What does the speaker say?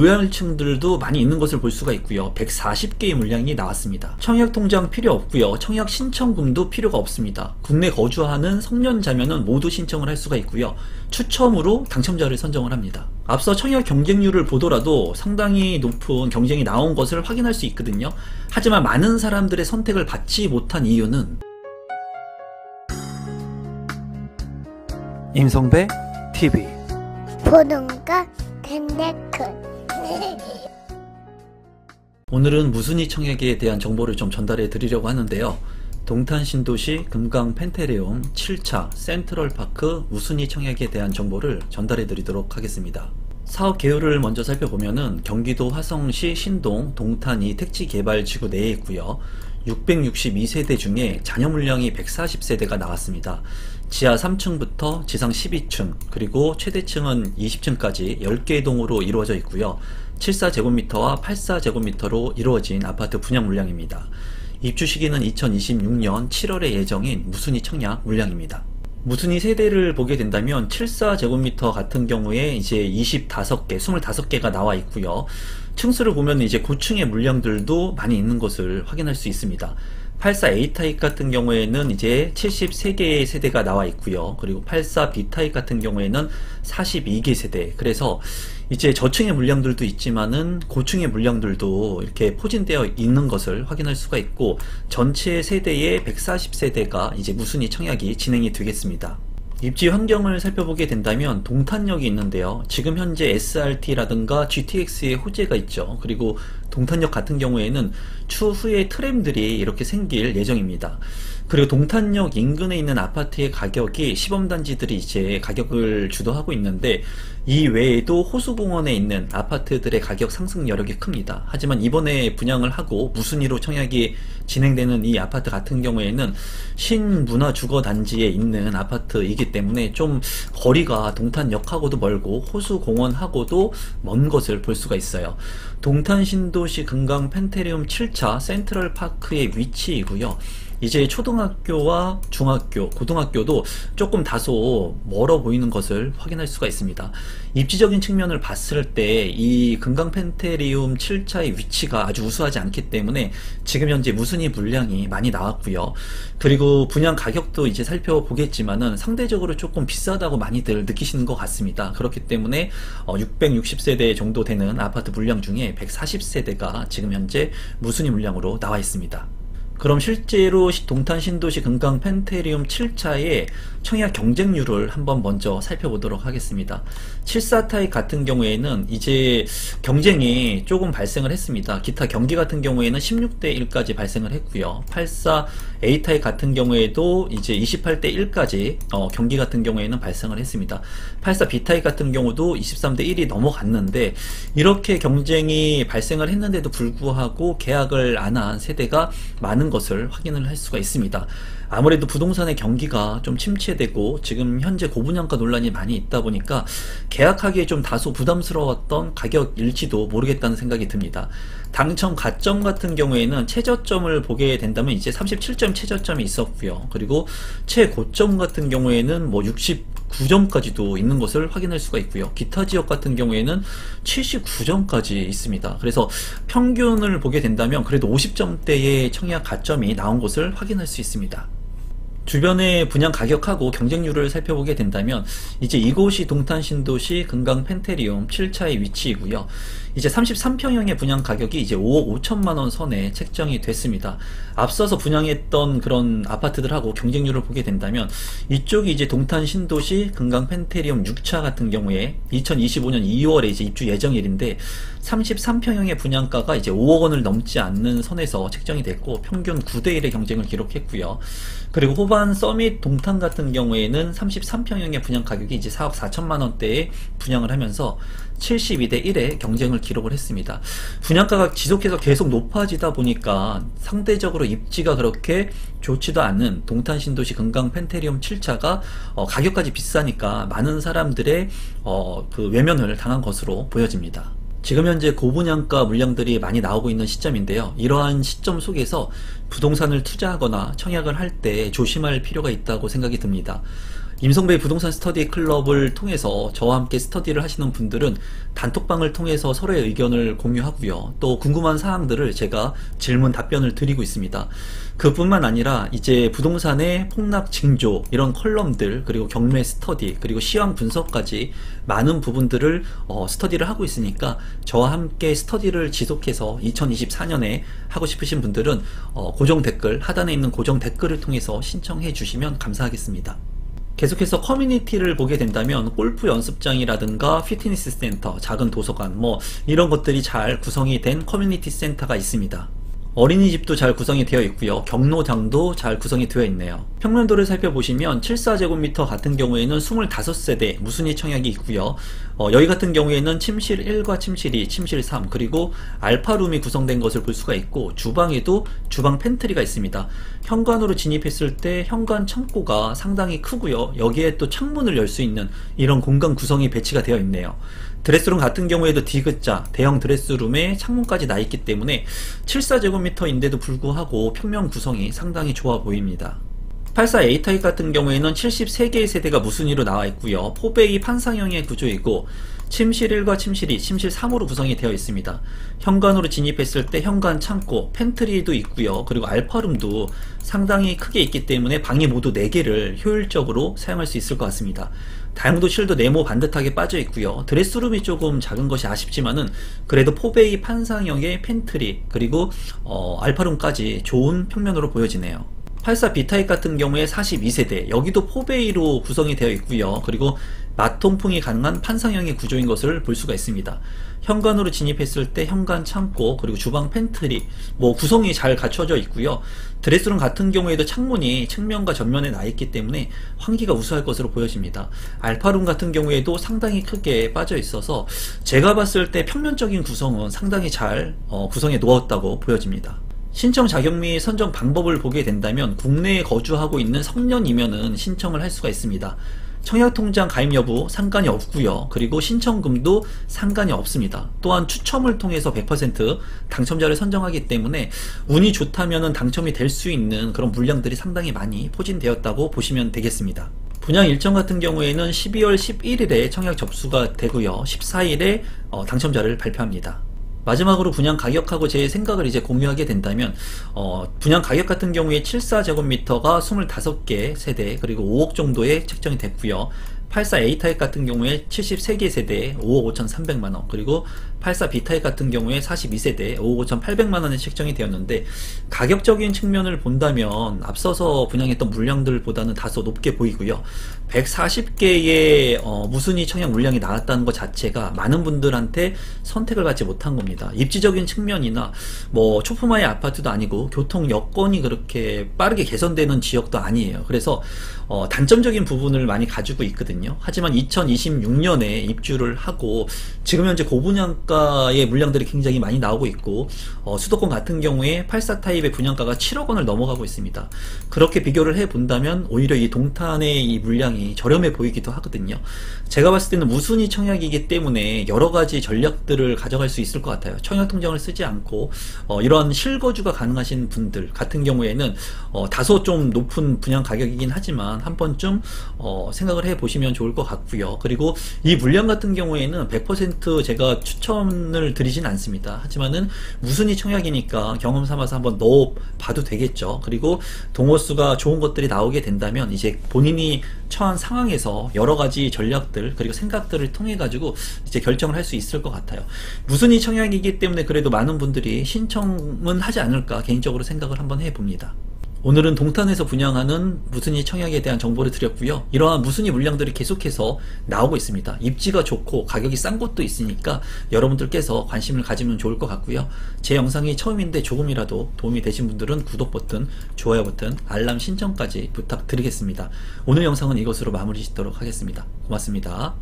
로얄층들도 많이 있는 것을 볼 수가 있고요. 140개의 물량이 나왔습니다. 청약 통장 필요 없고요. 청약 신청금도 필요가 없습니다. 국내 거주하는 성년자면은 모두 신청을 할 수가 있고요. 추첨으로 당첨자를 선정을 합니다. 앞서 청약 경쟁률을 보더라도 상당히 높은 경쟁이 나온 것을 확인할 수 있거든요. 하지만 많은 사람들의 선택을 받지 못한 이유는 임성배 TV 보동과 댓글 오늘은 무순위 청약에 대한 정보를 좀 전달해 드리려고 하는데요. 동탄신도시 금강 펜테레움 7차 센트럴파크 무순위 청약에 대한 정보를 전달해 드리도록 하겠습니다. 사업 개요를 먼저 살펴보면은 경기도 화성시 신동 동탄이 택지개발지구 내에 있고요. 662세대 중에 자녀 물량이 140세대가 나왔습니다. 지하 3층부터 지상 12층 그리고 최대층은 20층까지 10개의 동으로 이루어져 있고요. 74제곱미터와 84제곱미터로 이루어진 아파트 분양 물량입니다. 입주 시기는 2026년 7월에 예정인 무순위 청약 물량입니다. 무순위 세대를 보게 된다면 74제곱미터 같은 경우에 이제 25개, 25개가 나와 있고요. 층수를 보면 이제 고층의 물량들도 많이 있는 것을 확인할 수 있습니다. 84A타입 같은 경우에는 이제 73개의 세대가 나와 있고요. 그리고 84B타입 같은 경우에는 42개 세대. 그래서 이제 저층의 물량들도 있지만은 고층의 물량들도 이렇게 포진되어 있는 것을 확인할 수가 있고, 전체 세대의 140세대가 이제 무순위 청약이 진행이 되겠습니다. 입지 환경을 살펴보게 된다면 동탄역이 있는데요. 지금 현재 SRT라든가 GTX의 호재가 있죠. 그리고 동탄역 같은 경우에는 추후에 트램들이 이렇게 생길 예정입니다. 그리고 동탄역 인근에 있는 아파트의 가격이 시범단지들이 이제 가격을 주도하고 있는데, 이 외에도 호수공원에 있는 아파트들의 가격 상승 여력이 큽니다. 하지만 이번에 분양을 하고 무순위로 청약이 진행되는 이 아파트 같은 경우에는 신문화주거단지에 있는 아파트이기 때문에 좀 거리가 동탄역하고도 멀고 호수공원하고도 먼 것을 볼 수가 있어요. 동탄신도시 금강 펜테레움 7차 센트럴파크의 위치이고요. 이제 초등학교와 중학교, 고등학교도 조금 다소 멀어 보이는 것을 확인할 수가 있습니다. 입지적인 측면을 봤을 때 이 금강 펜테리움 7차의 위치가 아주 우수하지 않기 때문에 지금 현재 무순위 물량이 많이 나왔고요. 그리고 분양 가격도 이제 살펴보겠지만은 상대적으로 조금 비싸다고 많이들 느끼시는 것 같습니다. 그렇기 때문에 660세대 정도 되는 아파트 물량 중에 140세대가 지금 현재 무순위 물량으로 나와 있습니다. 그럼 실제로 동탄신도시 금강 펜테리움 7차의 청약 경쟁률을 한번 먼저 살펴보도록 하겠습니다. 74타입 같은 경우에는 이제 경쟁이 조금 발생을 했습니다. 기타 경기 같은 경우에는 16대 1까지 발생을 했고요. 84A타입 같은 경우에도 이제 28대 1까지 경기 같은 경우에는 발생을 했습니다. 84B타입 같은 경우도 23대 1이 넘어갔는데, 이렇게 경쟁이 발생을 했는데도 불구하고 계약을 안 한 세대가 많은 것을 확인을 할 수가 있습니다. 아무래도 부동산의 경기가 좀 침체되고 지금 현재 고분양가 논란이 많이 있다 보니까 계약하기에 좀 다소 부담스러웠던 가격일지도 모르겠다는 생각이 듭니다. 당첨 가점 같은 경우에는 최저점을 보게 된다면 이제 37점 최저점이 있었고요. 그리고 최고점 같은 경우에는 뭐 69점까지도 있는 것을 확인할 수가 있고요. 기타 지역 같은 경우에는 79점까지 있습니다. 그래서 평균을 보게 된다면 그래도 50점대의 청약 가점이 나온 것을 확인할 수 있습니다. 주변의 분양 가격하고 경쟁률을 살펴보게 된다면 이제 이곳이 동탄신도시 금강 펜테리움 7차의 위치이고요. 이제 33평형의 분양 가격이 이제 5억 5천만원 선에 책정이 됐습니다. 앞서서 분양했던 그런 아파트들하고 경쟁률을 보게 된다면 이쪽이 이제 동탄신도시 금강 펜테리움 6차 같은 경우에 2025년 2월에 이제 입주 예정일인데 33평형의 분양가가 이제 5억 원을 넘지 않는 선에서 책정이 됐고 평균 9대1의 경쟁을 기록했고요. 그리고 호반 서밋 동탄 같은 경우에는 33평형의 분양 가격이 이제 4억 4천만 원대에 분양을 하면서 72대 1의 경쟁을 기록을 했습니다. 분양가가 지속해서 계속 높아지다 보니까 상대적으로 입지가 그렇게 좋지도 않은 동탄신도시 금강 펜테리움 7차가 가격까지 비싸니까 많은 사람들의 그 외면을 당한 것으로 보여집니다. 지금 현재 고분양가 물량들이 많이 나오고 있는 시점인데요. 이러한 시점 속에서 부동산을 투자하거나 청약을 할 때 조심할 필요가 있다고 생각이 듭니다. 임성배 부동산 스터디 클럽을 통해서 저와 함께 스터디를 하시는 분들은 단톡방을 통해서 서로의 의견을 공유하고요. 또 궁금한 사항들을 제가 질문 답변을 드리고 있습니다. 그뿐만 아니라 이제 부동산의 폭락 징조, 이런 컬럼들, 그리고 경매 스터디, 그리고 시황 분석까지 많은 부분들을 스터디를 하고 있으니까 저와 함께 스터디를 지속해서 2024년에 하고 싶으신 분들은 고정 댓글, 하단에 있는 고정 댓글을 통해서 신청해 주시면 감사하겠습니다. 계속해서 커뮤니티를 보게 된다면 골프 연습장이라든가 피트니스 센터, 작은 도서관 이런 것들이 잘 구성이 된 커뮤니티 센터가 있습니다. 어린이집도 잘 구성이 되어 있고요. 경로당도 잘 구성이 되어 있네요. 평면도를 살펴보시면 74제곱미터 같은 경우에는 25세대 무순위 청약이 있고요. 여기 같은 경우에는 침실 1과 침실 2, 침실 3, 그리고 알파룸이 구성된 것을 볼 수가 있고, 주방에도 주방 팬트리가 있습니다. 현관으로 진입했을 때 현관 창고가 상당히 크고요. 여기에 또 창문을 열 수 있는 이런 공간 구성이 배치가 되어 있네요. 드레스룸 같은 경우에도 디귿자 대형 드레스룸에 창문까지 나 있기 때문에 74제곱미터인데도 불구하고 평면 구성이 상당히 좋아 보입니다. 84A 타입 같은 경우에는 73개의 세대가 무순위로 나와 있고요. 포베이 판상형의 구조이고, 침실 1과 침실 2, 침실 3으로 구성이 되어 있습니다. 현관으로 진입했을 때 현관 창고, 팬트리도 있고요. 그리고 알파룸도 상당히 크게 있기 때문에 방이 모두 4개를 효율적으로 사용할 수 있을 것 같습니다. 다용도 실도 네모 반듯하게 빠져 있고요. 드레스룸이 조금 작은 것이 아쉽지만은 그래도 포베이 판상형의 팬트리, 그리고 알파룸까지 좋은 평면으로 보여지네요. 84B 타입 같은 경우에 42세대, 여기도 포베이로 구성이 되어 있고요. 그리고 마통풍이 가능한 판상형의 구조인 것을 볼 수가 있습니다. 현관으로 진입했을 때 현관 창고, 그리고 주방 팬트리, 구성이 잘 갖춰져 있고요. 드레스룸 같은 경우에도 창문이 측면과 전면에 나 있기 때문에 환기가 우수할 것으로 보여집니다. 알파룸 같은 경우에도 상당히 크게 빠져 있어서 제가 봤을 때 평면적인 구성은 상당히 잘 구성해 놓았다고 보여집니다. 신청 자격 및 선정 방법을 보게 된다면 국내에 거주하고 있는 성년이면은 신청을 할 수가 있습니다. 청약통장 가입 여부 상관이 없고요. 그리고 신청금도 상관이 없습니다. 또한 추첨을 통해서 100% 당첨자를 선정하기 때문에 운이 좋다면은 당첨이 될 수 있는 그런 물량들이 상당히 많이 포진되었다고 보시면 되겠습니다. 분양 일정 같은 경우에는 12월 11일에 청약 접수가 되고요. 14일에 당첨자를 발표합니다. 마지막으로 분양 가격하고 제 생각을 이제 공유하게 된다면, 분양 가격 같은 경우에 74제곱미터가 25개 세대, 그리고 5억 정도에 책정이 됐고요. 84A 타입 같은 경우에 73개 세대에 5억 5,300만원, 그리고 84B 타입 같은 경우에 42세대에 5억 5,800만원에 책정이 되었는데, 가격적인 측면을 본다면 앞서서 분양했던 물량들보다는 다소 높게 보이고요. 140개의 무순위 청약 물량이 나왔다는 것 자체가 많은 분들한테 선택을 받지 못한 겁니다. 입지적인 측면이나 초품화의 아파트도 아니고 교통 여건이 그렇게 빠르게 개선되는 지역도 아니에요. 그래서 단점적인 부분을 많이 가지고 있거든요. 하지만 2026년에 입주를 하고 지금 현재 고분양가의 물량들이 굉장히 많이 나오고 있고, 수도권 같은 경우에 84 타입의 분양가가 7억 원을 넘어가고 있습니다. 그렇게 비교를 해본다면 오히려 이 동탄의 이 물량이 저렴해 보이기도 하거든요. 제가 봤을 때는 무순위 청약이기 때문에 여러가지 전략들을 가져갈 수 있을 것 같아요. 청약통장을 쓰지 않고 이런 실거주가 가능하신 분들 같은 경우에는 다소 좀 높은 분양 가격이긴 하지만 한 번쯤 생각을 해보시면 좋을 것 같고요. 그리고 이 물량 같은 경우에는 100% 제가 추천을 드리진 않습니다. 하지만은 무순위 청약이니까 경험 삼아서 한번 넣어봐도 되겠죠. 그리고 동호수가 좋은 것들이 나오게 된다면 이제 본인이 처한 상황에서 여러가지 전략들 그리고 생각들을 통해 가지고 이제 결정을 할 수 있을 것 같아요. 무순위 청약이기 때문에 그래도 많은 분들이 신청은 하지 않을까 개인적으로 생각을 한번 해봅니다. 오늘은 동탄에서 분양하는 무순위 청약에 대한 정보를 드렸고요. 이러한 무순위 물량들이 계속해서 나오고 있습니다. 입지가 좋고 가격이 싼 곳도 있으니까 여러분들께서 관심을 가지면 좋을 것 같고요. 제 영상이 처음인데 조금이라도 도움이 되신 분들은 구독 버튼, 좋아요 버튼, 알람 신청까지 부탁드리겠습니다. 오늘 영상은 이것으로 마무리 짓도록 하겠습니다. 고맙습니다.